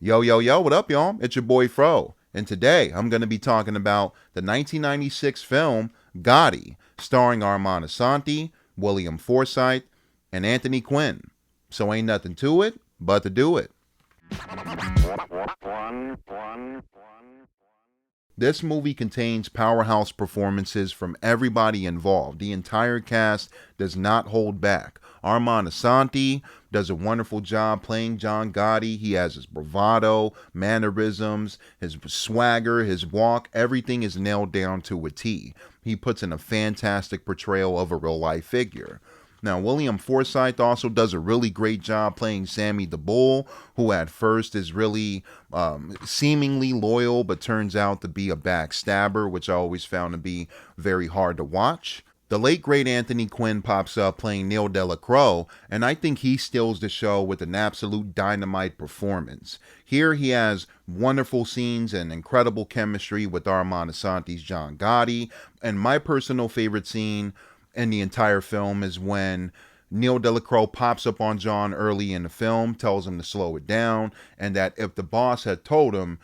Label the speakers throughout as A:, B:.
A: Yo, yo, yo, what up, y'all? It's your boy Fro. And today I'm going to be talking about the 1996 film Gotti, starring Armand Asante, William Forsythe, and Anthony Quinn. So ain't nothing to it but to do it. This movie contains powerhouse performances from everybody involved. The entire cast does not hold back. Armand Asante does a wonderful job playing John Gotti. He has his bravado, mannerisms, his swagger, his walk. Everything is nailed down to a T. He puts in a fantastic portrayal of a real life figure. Now, William Forsythe also does a really great job playing Sammy the Bull, who at first is really seemingly loyal, but turns out to be a backstabber, which I always found to be very hard to watch. The late great Anthony Quinn pops up playing Neil Delacroix, and I think he steals the show with an absolute dynamite performance. Here he has wonderful scenes and incredible chemistry with Armand Asante's John Gotti, and my personal favorite scene in the entire film is when Neil Delacroix pops up on John early in the film, tells him to slow it down, and that if the boss had told him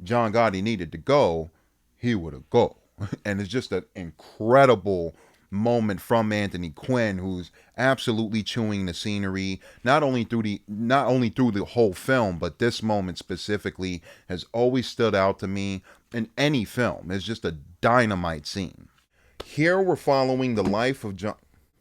A: John Gotti needed to go, he would have go. And it's just an incredible moment from Anthony Quinn, who's absolutely chewing the scenery, not only through the whole film, but this moment specifically has always stood out to me in any film. It's just a dynamite scene. Here we're following the life of John.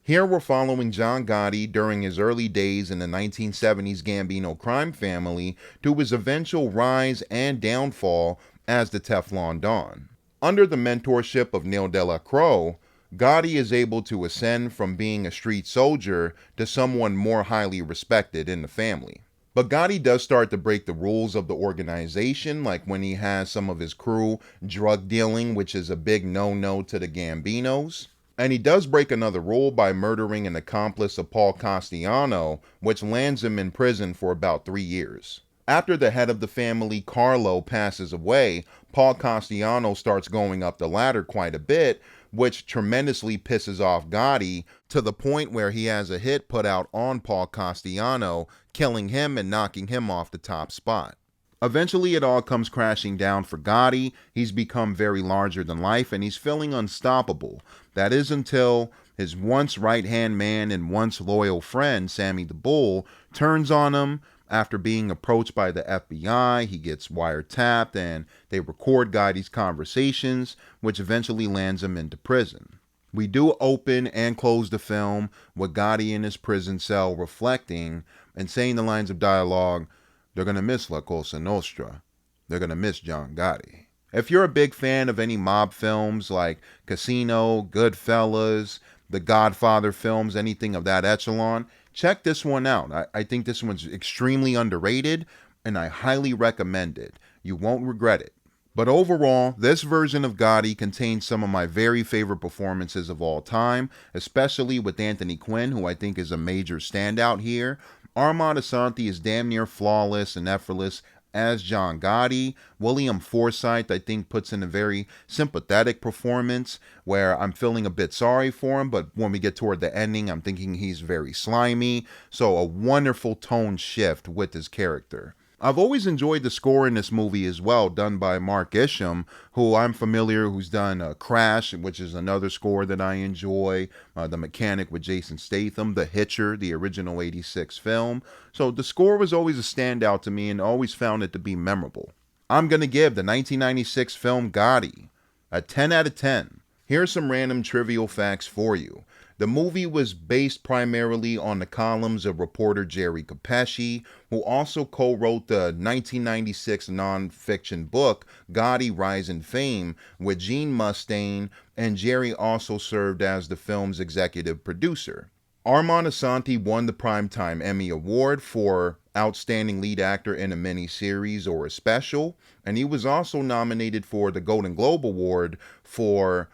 A: Here we're following John Gotti during his early days in the 1970s Gambino crime family to his eventual rise and downfall as the Teflon Don. Under the mentorship of Neil Delacroix, Gotti is able to ascend from being a street soldier to someone more highly respected in the family. But Gotti does start to break the rules of the organization, like when he has some of his crew drug dealing, which is a big no-no to the Gambinos. And he does break another rule by murdering an accomplice of Paul Castellano, which lands him in prison for about 3 years. After the head of the family, Carlo, passes away, Paul Castellano starts going up the ladder quite a bit, which tremendously pisses off Gotti to the point where he has a hit put out on Paul Castellano, killing him and knocking him off the top spot. Eventually, it all comes crashing down for Gotti. He's become very larger than life and he's feeling unstoppable. That is until his once right-hand man and once loyal friend, Sammy the Bull, turns on him. After being approached by the FBI, he gets wiretapped and they record Gotti's conversations, which eventually lands him into prison. We do open and close the film with Gotti in his prison cell reflecting and saying the lines of dialogue, "They're going to miss La Cosa Nostra. They're going to miss John Gotti." If you're a big fan of any mob films like Casino, Goodfellas, the Godfather films, anything of that echelon, check this one out. I think this one's extremely underrated, and I highly recommend it. You won't regret it. But overall, this version of Gotti contains some of my very favorite performances of all time, especially with Anthony Quinn, who I think is a major standout here. Armand Asante is damn near flawless and effortless as John Gotti. William Forsythe, I think, puts in a very sympathetic performance where I'm feeling a bit sorry for him, but when we get toward the ending, I'm thinking he's very slimy. So a wonderful tone shift with his character. I've always enjoyed the score in this movie as well, done by Mark Isham, who I'm familiar, who's done Crash, which is another score that I enjoy, The Mechanic with Jason Statham, The Hitcher, the original '86 film. So the score was always a standout to me and always found it to be memorable. I'm going to give the 1996 film Gotti a 10 out of 10. Here's some random trivial facts for you. The movie was based primarily on the columns of reporter Jerry Capesci, who also co-wrote the 1996 non-fiction book Gotti: Rise and Fame with Gene Mustaine, and Jerry also served as the film's executive producer. Armand Asante won the Primetime Emmy Award for Outstanding Lead Actor in a Miniseries or a Special, and he was also nominated for the Golden Globe Award for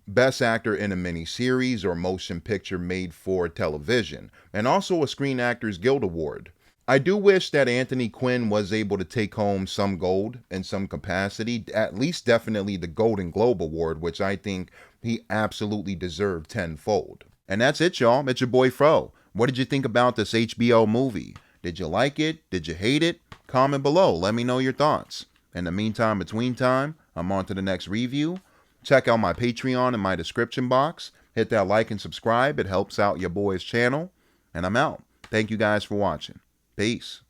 A: Best Actor in a Miniseries or Motion Picture Made for Television, and also a Screen Actors Guild Award. I do wish that Anthony Quinn was able to take home some gold in some capacity, at least definitely the Golden Globe Award, which I think he absolutely deserved tenfold. And that's it, y'all. It's your boy Fro. What did you think about this HBO movie? Did you like it? Did you hate it? comment below. Let me know your thoughts. In the meantime, between time, I'm on to the next review. Check out my Patreon in my description box. Hit that like and subscribe. It helps out your boy's channel. And I'm out. Thank you guys for watching. Peace.